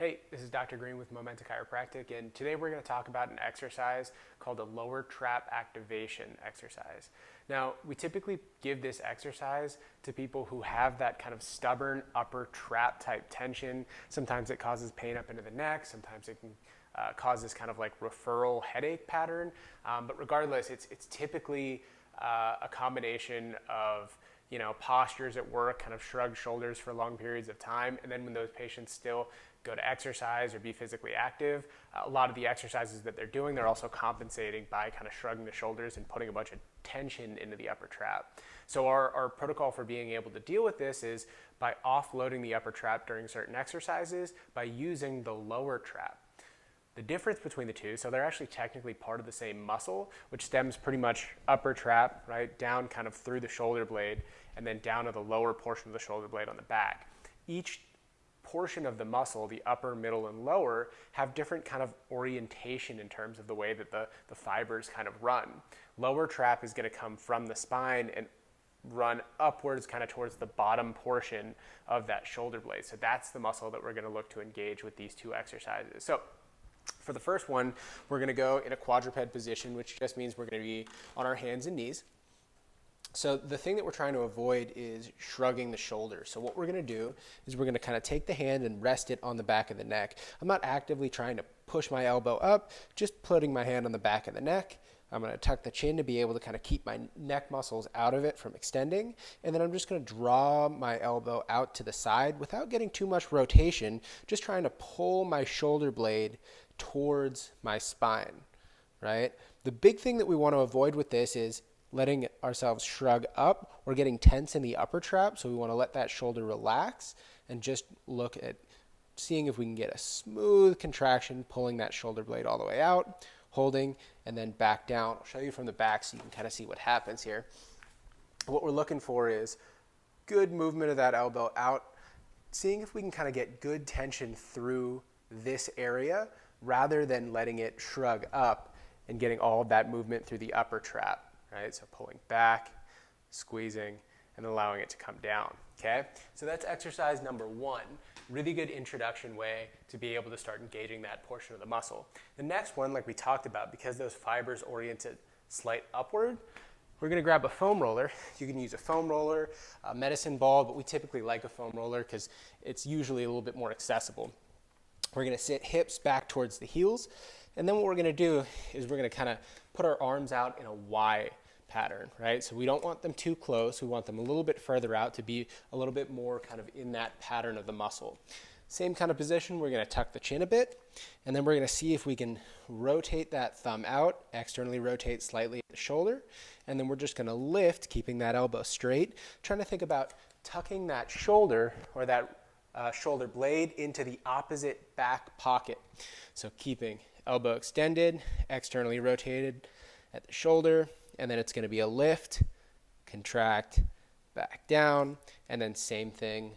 Hey, this is Dr. Green with Momenta Chiropractic, and today we're going to talk about an exercise called a lower trap activation exercise. Now, we typically give this exercise to people who have that kind of stubborn upper trap type tension. Sometimes it causes pain up into the neck, sometimes it can cause this kind of like referral headache pattern, but regardless, it's typically a combination of postures at work, kind of shrugged shoulders for long periods of time. And then when those patients still go to exercise or be physically active, a lot of the exercises that they're doing, they're also compensating by kind of shrugging the shoulders and putting a bunch of tension into the upper trap. So our protocol for being able to deal with this is by offloading the upper trap during certain exercises by using the lower trap. The difference between the two, so they're actually technically part of the same muscle, which stems pretty much upper trap, right, down kind of through the shoulder blade, and then down to the lower portion of the shoulder blade on the back. Each portion of the muscle, the upper, middle, and lower, have different kind of orientation in terms of the way that the fibers kind of run. Lower trap is going to come from the spine and run upwards kind of towards the bottom portion of that shoulder blade. So that's the muscle that we're going to look to engage with these two exercises. So for the first one, we're going to go in a quadruped position, which just means we're going to be on our hands and knees. So the thing that we're trying to avoid is shrugging the shoulders. So what we're going to do is we're going to kind of take the hand and rest it on the back of the neck. I'm not actively trying to push my elbow up, just putting my hand on the back of the neck. I'm going to tuck the chin to be able to kind of keep my neck muscles out of it from extending. And then I'm just going to draw my elbow out to the side without getting too much rotation, just trying to pull my shoulder blade towards my spine, right? The big thing that we want to avoid with this is letting ourselves shrug up or getting tense in the upper trap. So we want to let that shoulder relax and just look at seeing if we can get a smooth contraction, pulling that shoulder blade all the way out, holding, and then back down. I'll show you from the back so you can kind of see what happens here. What we're looking for is good movement of that elbow out, seeing if we can kind of get good tension through this area rather than letting it shrug up and getting all of that movement through the upper trap. Right, so pulling back, squeezing, and allowing it to come down, okay? So that's exercise number one, really good introduction way to be able to start engaging that portion of the muscle. The next one, like we talked about, because those fibers oriented slight upward, we're gonna grab a foam roller. You can use a foam roller, a medicine ball, but we typically like a foam roller because it's usually a little bit more accessible. We're gonna sit hips back towards the heels, and then what we're gonna do is we're gonna kind of put our arms out in a Y pattern, right? So we don't want them too close. We want them a little bit further out to be a little bit more kind of in that pattern of the muscle. Same kind of position, we're gonna tuck the chin a bit, and then we're gonna see if we can rotate that thumb out, externally rotate slightly at the shoulder, and then we're just gonna lift, keeping that elbow straight, trying to think about tucking that shoulder or that shoulder blade into the opposite back pocket. So keeping elbow extended, externally rotated at the shoulder, and then it's going to be a lift, contract, back down, and then same thing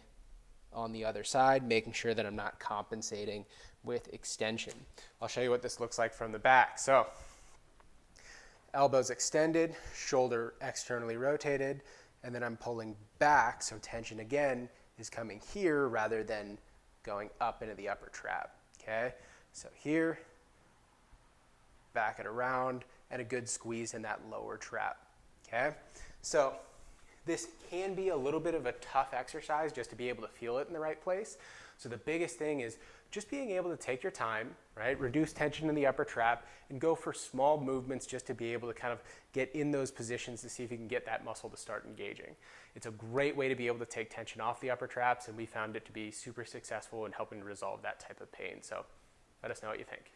on the other side, making sure that I'm not compensating with extension. I'll show you what this looks like from the back. So elbows extended, shoulder externally rotated, and then I'm pulling back, so tension again is coming here rather than going up into the upper trap, okay? So here, back it around, and a good squeeze in that lower trap, okay? So this can be a little bit of a tough exercise just to be able to feel it in the right place. So the biggest thing is just being able to take your time, right? Reduce tension in the upper trap and go for small movements just to be able to kind of get in those positions to see if you can get that muscle to start engaging. It's a great way to be able to take tension off the upper traps, and we found it to be super successful in helping to resolve that type of pain. So let us know what you think.